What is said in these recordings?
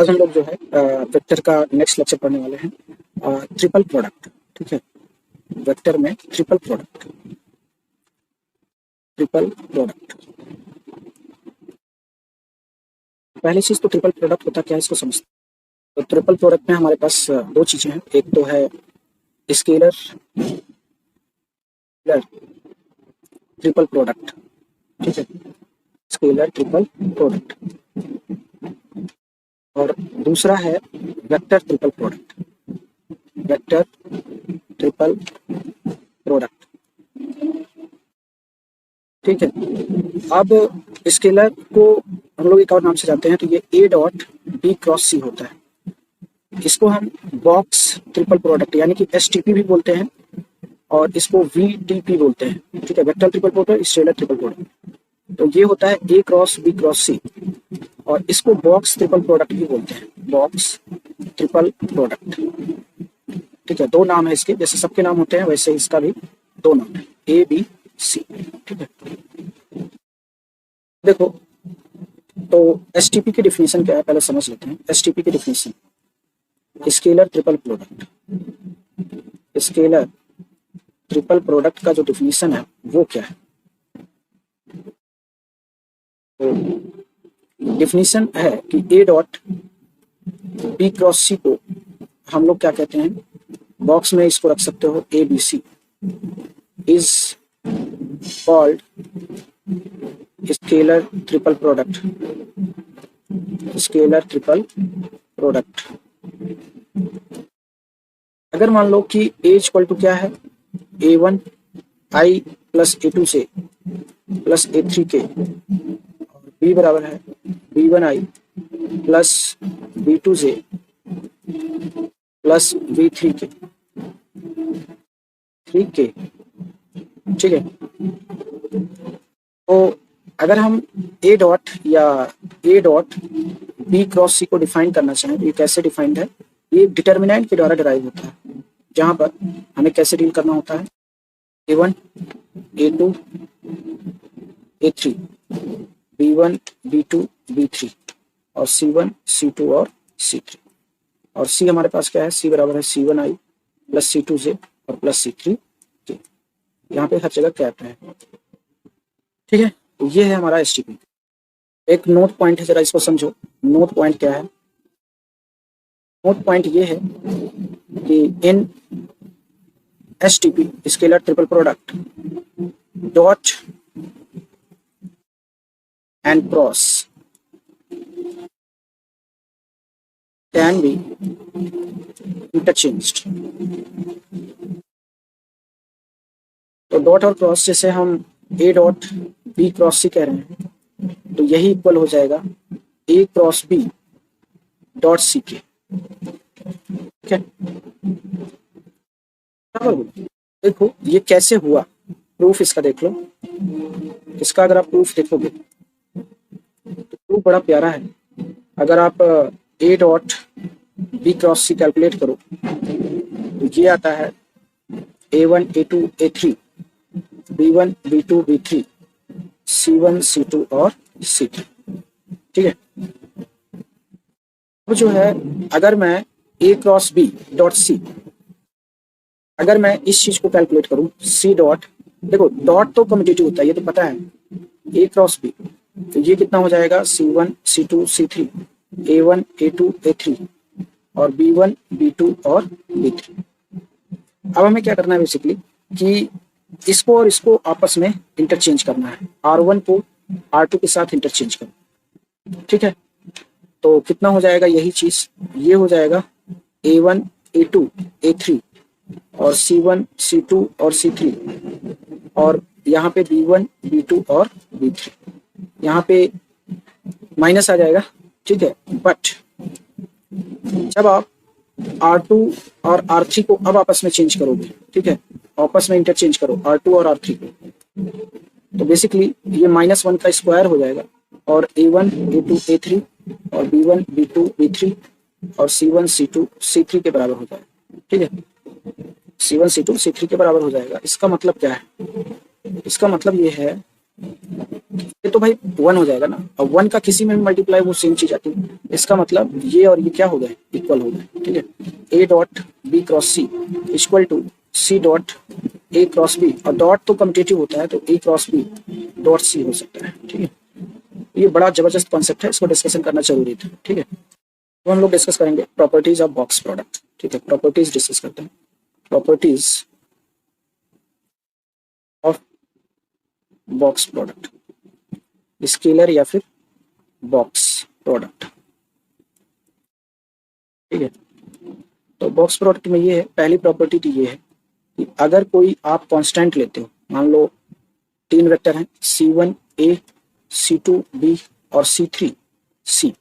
आज हम लोग जो है वेक्टर का नेक्स्ट लेक्चर पढ़ने वाले हैं। ट्रिपल प्रोडक्ट, ठीक है। वेक्टर में ट्रिपल प्रोडक्ट, पहली चीज तो ट्रिपल प्रोडक्ट होता क्या है इसको समझते हैं। तो ट्रिपल प्रोडक्ट में हमारे पास दो चीजें हैं। एक तो है स्केलर ट्रिपल प्रोडक्ट, ठीक है, स्केलर ट्रिपल प्रोडक्ट, और दूसरा है vector triple product, vector triple product, ठीक है। अब स्केलर को हम लोग एक और नाम से जानते हैं, तो ये ए डॉट बी क्रॉस सी होता है। इसको हम बॉक्स ट्रिपल प्रोडक्ट यानी कि एसटीपी भी बोलते हैं और इसको वीटीपी बोलते हैं, ठीक है। Vector triple product, scalar triple product. तो ये होता है ए क्रॉस बी क्रॉस सी, और इसको बॉक्स ट्रिपल प्रोडक्ट भी बोलते हैं, बॉक्स ट्रिपल प्रोडक्ट, ठीक है। दो नाम है इसके, जैसे सबके नाम होते हैं वैसे इसका भी दो नाम है, ए बी सी, ठीक है। देखो, तो एसटीपी की डिफिनीशन क्या है पहले समझ लेते हैं। एसटीपी की definition, scalar triple product, scalar triple product का जो डिफिनीशन है वो क्या है। तो डिफिनीशन है कि ए डॉट बी क्रॉस सी को हम लोग क्या कहते हैं, बॉक्स में इसको रख सकते हो a b c, is called scalar triple product, scalar triple product. अगर मान लो कि ए इक्वल टू क्या है, A1 I प्लस A2 से प्लस A3 के, और B बराबर है B1 I प्लस B2 से प्लस B3 के, ठीक है, ठीक है। तो अगर हम A डॉट या A dot B cross C को डिफाइन करना चाहें तो ये कैसे डिफाइंड है, ये डिटर्मिनेंट के द्वारा डिराइव होता है, जहां पर हमें कैसे डील करना होता है, A1 A2 A3, B1 B2 B3 और C1 C2 और C3, और C हमारे पास क्या है, C बराबर है C1 I प्लस C2 से और प्लस C3 के, यहाँ पे हर जगह कैप है, ठीक है। तो ये है हमारा एसटीपी। एक नोट पॉइंट है, जरा इसको समझो। नोट पॉइंट क्या है, नोट पॉइंट ये है कि इन STP scalar triple product dot and cross can be interchanged. तो डॉट और क्रॉस जैसे हम ए डॉट बी क्रॉस सी कह रहे हैं, तो यही इक्वल हो जाएगा ए क्रॉस बी डॉट सी के, ठीक है। देखो ये कैसे हुआ, प्रूफ इसका देख लो। इसका अगर आप प्रूफ देखोगे तो प्रूफ बड़ा प्यारा है। अगर आप a dot b cross c calculate करो तो ये आता है A1 A2 A3 B1 B2 B3 C1 C2 और C3, ठीक है। अब जो है, अगर मैं A cross B dot c, अगर मैं इस चीज को कैलकुलेट करूं C डॉट, देखो डॉट तो कम्यूटेटिव होता है, ये तो पता है, A क्रॉस B, तो ये कितना हो जाएगा C1 C2 C3 A1 A2 A3 और B1 B2 और B3। अब हमें क्या करना है बेसिकली कि इसको और इसको आपस में इंटरचेंज करना है, R1 को R2 के साथ इंटरचेंज करना, ठीक है। तो कितना हो जाएगा यही चीज, ये हो जाएगा A1 A2 A3 और C1 C2 और C3, और यहाँ पे B1 B2 और B3, यहाँ पे माइनस आ जाएगा, ठीक है। बट जब आप R2 और R3 को अब आपस में चेंज करोगे, ठीक है, आपस में इंटरचेंज करो R2 और R3 को, तो बेसिकली ये -1 का स्क्वायर हो जाएगा, और A1 A2 A3 और B1 B2 B3 और C1 C2 C3 के बराबर हो जाएगा, ठीक है। C1 C2 C3 के बराबर हो जाएगा। इसका मतलब क्या है, इसका मतलब ये है ये तो भाई 1 हो जाएगा ना, अब 1 का किसी में भी मल्टीप्लाई वो सेम चीज आती है, इसका मतलब ये और ये क्या हो गए, इक्वल हो गए। ठीक है, a dot b cross c equal to c dot a cross b, और डॉट तो कम्यूटेटिव होता है तो a cross b dot c हो सकता है। ठीक है, ये बड़ा जबरदस्त कॉन्सेप्ट है, इसको डिस्कशन करना जरूरी था। ठीक है, तो हम लोग डिस्कस करेंगे प्रॉपर्टीज ऑफ बॉक्स प्रोडक्ट। ठीक है, प्रॉपर्टीज डिस्कस करते हैं, properties of box product, scalar या फिर बॉक्स प्रोडक्ट। ठीक है, तो बॉक्स प्रोडक्ट में ये है, पहली प्रॉपर्टी तो ये है कि अगर कोई आप कांस्टेंट लेते हो, मान लो 3 वेक्टर हैं C1 A, C2 B और C3 C,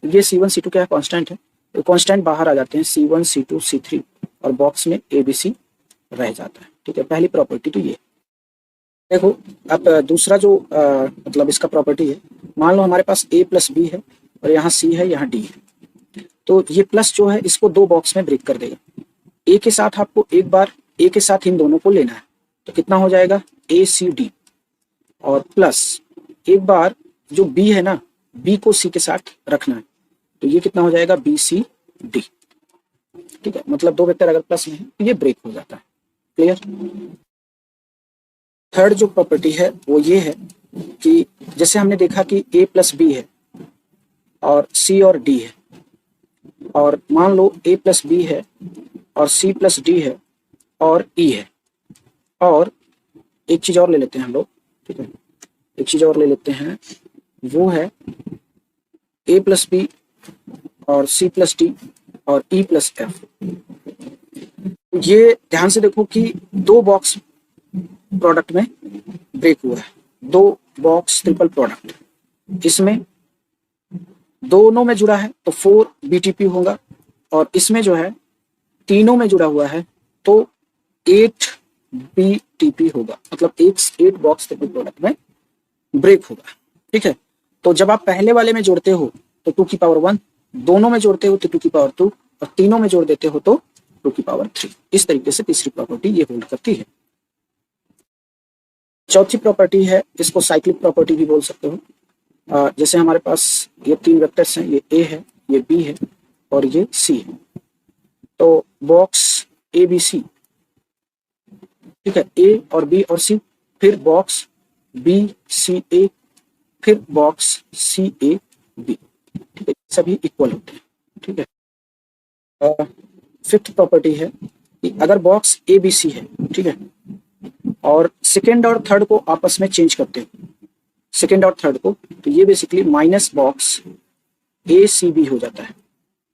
ये C1 C2 क्या है, कांस्टेंट है, तो कांस्टेंट बाहर आ जाते हैं C1 C2 C3 और बॉक्स में ABC रह जाता है। ठीक है, पहली प्रॉपर्टी तो ये। देखो अब दूसरा जो मतलब इसका प्रॉपर्टी है, मान लो हमारे पास A प्लस बी है और यहाँ C है, यहाँ D है, तो ये प्लस जो है इसको 2 बॉक्स में ब्रेक कर देगा। ए के साथ आपको एक बार ए के साथ इन दोनों को लेना है, तो कितना हो जाएगा ACD, और प्लस एक बार जो B है ना, B को C के साथ रखना है, तो ये कितना हो जाएगा BCD। ठीक है, मतलब 2 वेक्टर अगर प्लस में है तो ये ब्रेक हो जाता है। क्लियर। थर्ड जो प्रॉपर्टी है वो ये है कि जैसे हमने देखा कि A प्लस बी है और C और D है, और मान लो A प्लस बी है और C प्लस D है और E है, और एक चीज और ले लेते हैं हम लोग। ठीक है, एक चीज और ले लेते हैं, वो है A प्लस बी और C प्लस D और E प्लस F। ये ध्यान से देखो कि 2 बॉक्स प्रोडक्ट में ब्रेक हुआ है, 2 बॉक्स ट्रिपल प्रोडक्ट, इसमें दोनों में जुड़ा है तो 4 BTP होगा, और इसमें जो है तीनों में जुड़ा हुआ है तो 8 BTP होगा, मतलब 8 बॉक्स ट्रिपल प्रोडक्ट में ब्रेक होगा। ठीक है, तो जब आप पहले वाले में जोड़ते हो तो 2 की पावर 1, दोनों में जोड़ते हो तो 2 की पावर 2, और तीनों में जोड़ देते हो तो 2 की पावर 3। इस तरीके से तीसरी प्रॉपर्टी ये होल्ड करती है। चौथी प्रॉपर्टी है, इसको साइक्लिक प्रॉपर्टी भी बोल सकते हो। जैसे हमारे पास ये 3 वेक्टर्स हैं, ये A है, ये B है और ये C है, तो बॉक्स ABC, ठीक है, A और B और C, फिर बॉक्स BCA, फिर बॉक्स CAB। ठीक है, सभी इक्वल होते हैं। ठीक है, फिफ्थ प्रॉपर्टी है कि अगर बॉक्स ABC है, ठीक है, और सेकेंड और थर्ड को आपस में चेंज करते हो, सेकेंड और थर्ड को, तो ये बेसिकली माइनस बॉक्स ACB हो जाता है।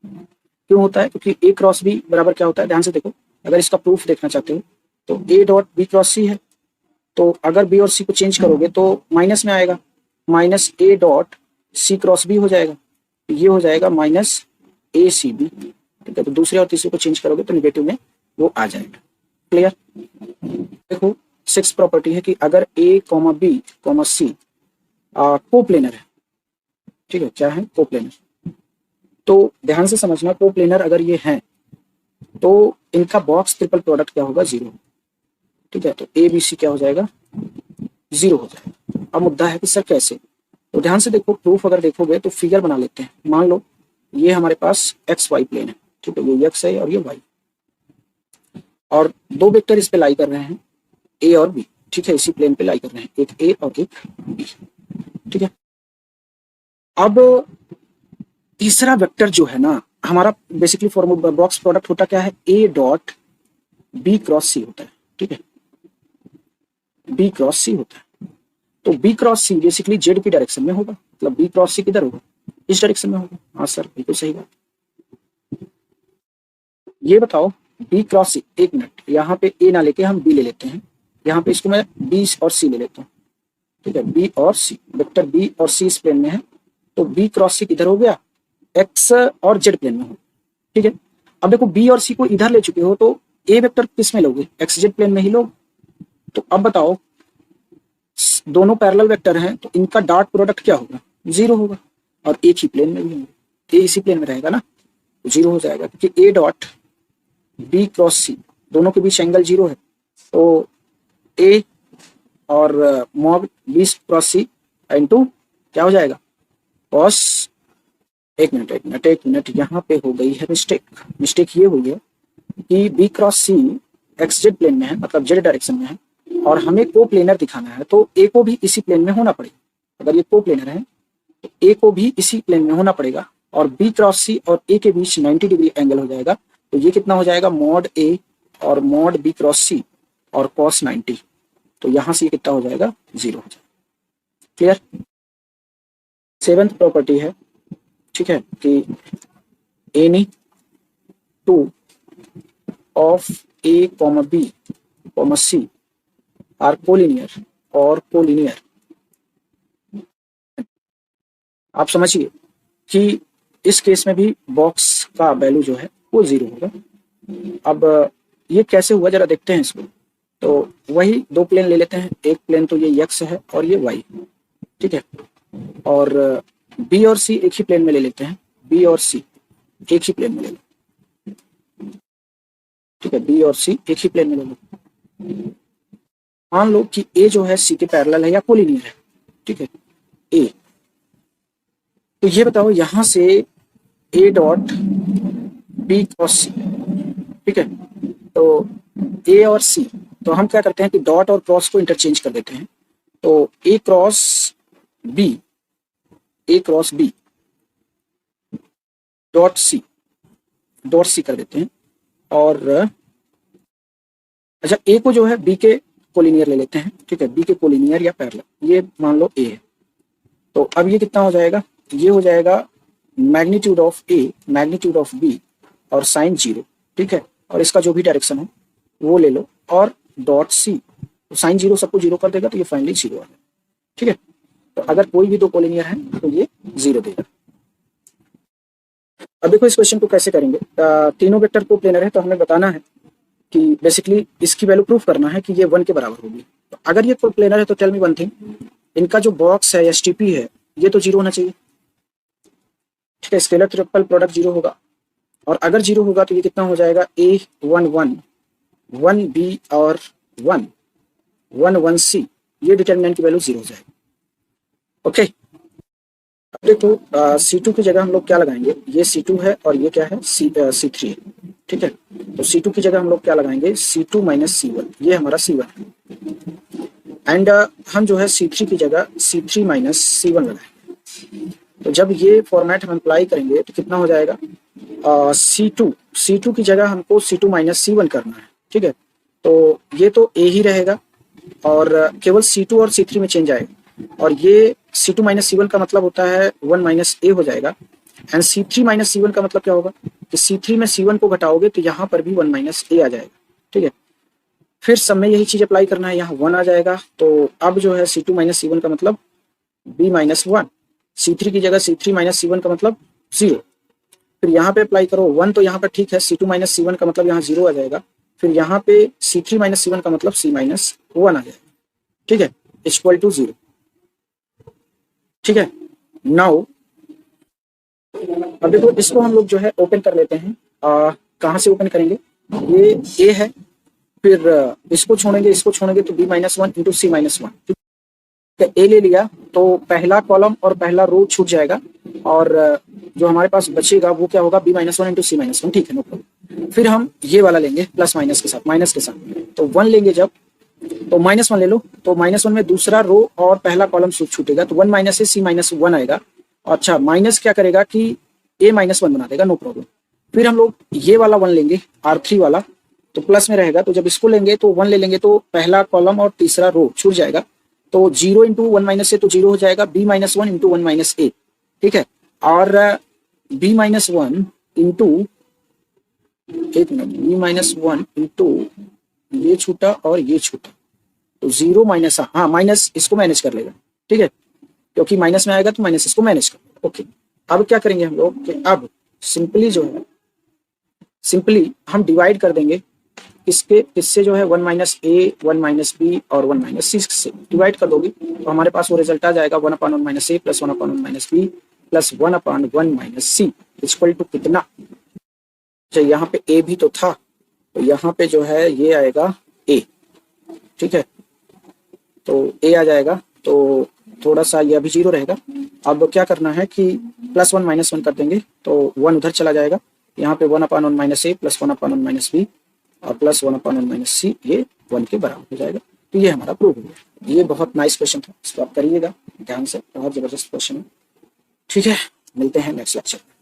क्यों होता है? क्योंकि A क्रॉस B बराबर क्या होता है, ध्यान से देखो, अगर इसका प्रूफ देखना चाहते हो तो A dot B cross C है, तो अगर B और C को चेंज करोगे तो माइनस में आएगा, minus A dot C cross B हो जाएगा, तो ये हो जाएगा माइनस ACB। ठीक है, तो दूसरे और तीसरे को चेंज करोगे तो नेगेटिव में वो आ जाएगा। क्लियर। देखो 6th प्रॉपर्टी है कि अगर A, B, C कोप्लेनर है, ठीक है, क्या है, कोप्लेनर, तो ध्यान से समझना, कोप्लेनर अगर ये हैं तो इनका बॉक्स ट्रिपल प्रोडक्ट क्या होगा, 0। ठीक है, तो ABC क्या हो जाएगा, 0 हो जाएगा। अब मुद्दा है कि सर कैसे, तो ध्यान से देखो, प्रूफ अगर देखोगे तो फिगर बना लेते हैं। मान लो ये हमारे पास XY प्लेन है, ठीक है, ये X है और ये Y, और 2 वेक्टर इस पे लाई कर रहे हैं, A और B। ठीक है, इसी प्लेन पे लाई कर रहे हैं, एक A और एक B। ठीक है, अब तीसरा वेक्टर जो है ना हमारा, बेसिकली फॉर्मूला बॉक्स प्रोडक्ट होता क्या है, A dot B cross C होता है। ठीक है, B क्रॉस C होता है, तो B cross C basically Z की डायरेक्शन में होगा, मतलब B क्रॉस C किधर होगा, इस डायरेक्शन में होगा। हाँ सर, बिल्कुल सही बात। ये बताओ B क्रॉस C, एक मिनट, यहाँ पे A ना लेके हम B ले लेते हैं, यहाँ पे इसको मैं B और C ले लेता हूँ। ठीक है, B और C, वेक्टर B और C इस प्लेन में है, तो B क्रॉस C किधर हो गया, X और Z प्लेन में हो। ठीक है, अब देखो B और C को इधर ले चुके हो तो A वेक्टर किस में लोगे, XZ प्लेन में ही लोग। तो अब बताओ, दोनों पैरेलल वेक्टर हैं तो इनका डॉट प्रोडक्ट क्या होगा, 0 होगा, और एक ही प्लेन में भी होंगे, A इसी प्लेन में रहेगा ना, 0 हो जाएगा, क्योंकि A dot B cross C दोनों के बीच एंगल 0 है, तो A और मॉड बी क्रॉस सी इंटू क्या हो जाएगा कॉस, एक मिनट यहाँ पे हो गई है मिस्टेक ये हुई है कि बी क्रॉस सी एक्स जेड प्लेन में है, मतलब जेड डायरेक्शन में है, और हमें को प्लेनर दिखाना है, तो ए को भी इसी प्लेन में होना पड़ेगा। अगर ये को प्लेनर है तो ए को भी इसी प्लेन में होना पड़ेगा, और बी क्रॉस सी और ए के बीच 90 डिग्री एंगल हो जाएगा। तो ये कितना हो जाएगा मॉड ए और मॉड बी क्रॉस सी और कॉस 90, तो यहां से ये कितना हो जाएगा 0 हो जाएगा। क्लियर। 7th प्रॉपर्टी है, ठीक है, कि any two of a comma b comma c are collinear और कोलिनियर। आप समझिए कि इस केस में भी बॉक्स का वैल्यू जो है वो 0 होगा। अब ये कैसे हुआ जरा देखते हैं इसको। तो वही दो प्लेन ले लेते हैं, एक प्लेन तो ये x है और ये y, ठीक है, और b और c एक ही प्लेन में ले लेते हैं, b और c एक ही प्लेन में ले लो, ठीक है, b और c एक ही प्लेन में ले लो। मान लो कि a जो है c के पैरेलल है या कोलिनियर है, ठीक है, a, तो ये बताओ यहां से a dot b cross c, ठीक है, तो a और c, तो हम क्या करते हैं कि डॉट और क्रॉस को इंटरचेंज कर देते हैं। तो a cross b dot c कर देते हैं, और अच्छा a को जो है b के कोलिनियर ले लेते हैं, ठीक है, b के कोलिनियर या पैरेलल, ये मान लो a है। तो अब ये कितना हो जाएगा, ये हो जाएगा magnitude of a magnitude of b और साइन 0, ठीक है, और इसका जो भी डायरेक्शन हो वो ले लो, और डॉट c, तो साइन 0 सबको 0 कर देगा, तो ये फाइनली 0 आ जाएगा, ठीक है। तो अगर कोई भी दो कोलिनियर है तो ये 0 देगा। अब देखो इस क्वेश्चन को कैसे करेंगे। तीनों वेक्टर को प्लेनर है, तो हमें बताना है कि बेसिकली इसकी वैल्यू प्रूफ करना है कि ये 1 के बराबर होगी। तो अगर ये को प्लेनर है तो टेल मी वन थिंग, इनका जो बॉक्स है एसटीपी है ये तो 0 होना चाहिए, ठीक है, स्केलर ट्रिपल प्रोडक्ट 0 होगा, और अगर 0 होगा तो ये कितना हो जाएगा A11 1B और 1 1 ये डिटर्मिनेंट की वैल्यू 0 हो जाएगी। ओके, अब देखो C2 की जगह हम लोग क्या लगाएंगे, ये C2 है और ये क्या है C3 है, ठीक है, तो C2 की जगह हम लोग क्या लगाएंगे C2 माइनस C1, ये हमारा C1 है, एंड हम जो है C3 की जगह C3 माइनस C1 लगाएंगे। तो जब ये फॉर्मेट हम अप्लाई करेंगे तो कितना हो जाएगा C2 की जगह हमको C2 माइनस C1 करना है, ठीक है, तो ये तो A ही रहेगा और केवल C2 और C3 में चेंज आएगा, और ये C2 माइनस C1 का मतलब होता है 1 माइनस A हो जाएगा, एंड C3 माइनस C1 का मतलब क्या होगा कि C3 में C1 को घटाओगे तो यहाँ पर भी 1 माइनस A आ जाएगा, ठीक है। फिर सब में यही चीज अप्लाई करना है, यहाँ 1 आ जाएगा, तो अब जो है C2 माइनस C1 का मतलब B माइनस 1, C3 की जगह C3 माइनस C1 का मतलब 0, फिर यहाँ पे अप्लाई करो 1, तो यहाँ पर ठीक है C2 माइनस C1 का मतलब यहाँ 0 आ जाएगा, फिर यहाँ पे C3 माइनस C1 का मतलब C माइनस 1 आ जाएगा, ठीक है, इक्वल टू 0, ठीक है। नाउ अब देखो इसको हम लोग जो है ओपन कर लेते हैं, कहाँ से ओपन करेंगे, ये A है, फिर इसको छोड़ेंगे तो B minus 1 into C minus 1, ए ले लिया तो पहला कॉलम और पहला रो छूट जाएगा, और जो हमारे पास बचेगा वो क्या होगा B minus 1 into C minus 1, ठीक है, नो प्रॉब्लम। फिर हम ये वाला लेंगे प्लस माइनस के साथ, तो 1 लेंगे जब, तो -1 ले लो, तो -1 में दूसरा रो और पहला कॉलम छूटेगा, तो 1 माइनस से C माइनस 1 आएगा। अच्छा, माइनस क्या करेगा कि A माइनस 1 बना देगा, नो प्रॉब्लम। फिर हम लोग ये वाला 1 लेंगे R3 वाला, तो प्लस में रहेगा, तो जब इसको लेंगे तो 1 ले लेंगे तो पहला कॉलम और तीसरा रो छूट जाएगा, तो 0 इंटू 1 माइनस से तो 0 हो जाएगा, B minus 1 into 1 minus A, ठीक है, और B माइनस 1 इंटू, एक मिनट, B माइनस 1 इंटू ये छूटा और ये छूटा, तो 0 माइनस, हाँ माइनस इसको मैनेज कर लेगा, ठीक है, क्योंकि माइनस में आएगा तो माइनस इसको मैनेज कर लेगा। ओके, अब क्या करेंगे हम लोग कि अब सिंपली हम डिवाइड कर देंगे इससे जो है 1 माइनस A 1 माइनस B और 1 माइनस C से डिवाइड कर दोगे तो हमारे पास वो रिजल्ट आ जाएगा 1/1 minus A plus 1/1 minus B plus 1/1 minus C equal to कितना। अच्छा, यहाँ पे A भी तो था, तो यहाँ पे जो है ये आएगा A, ठीक है, तो ए आ जाएगा, तो थोड़ा सा ये अभी 0 रहेगा। अब क्या करना है कि +1 -1 कर देंगे तो 1 उधर चला जाएगा, यहाँ पे 1/1 माइनस ए प्लस 1/1 माइनस बी और प्लस 1/1 माइनस सी, ये 1 के बराबर हो जाएगा। तो ये हमारा प्रूव हो गया। ये बहुत नाइस क्वेश्चन था, इसको आप करिएगा ध्यान से, बहुत जबरदस्त क्वेश्चन है। ठीक है, मिलते हैं नेक्स्ट लेक्चर में।